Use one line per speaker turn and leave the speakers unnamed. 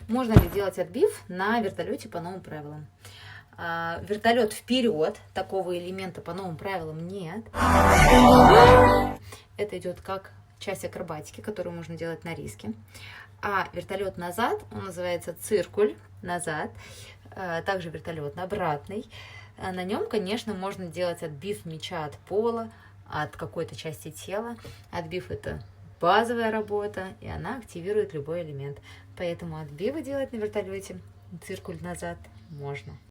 Можно ли делать отбив на вертолете по новым правилам? Вертолет вперед, такого элемента по новым правилам нет. Это идет как часть акробатики, которую можно делать на риске. А вертолет назад, он называется циркуль назад. Также вертолет обратный. На нем, конечно, можно делать отбив мяча от пола, от какой-то части тела. Отбив — это базовая работа, и она активирует любой элемент. Поэтому отбивы делать на вертолете, циркуль назад, можно.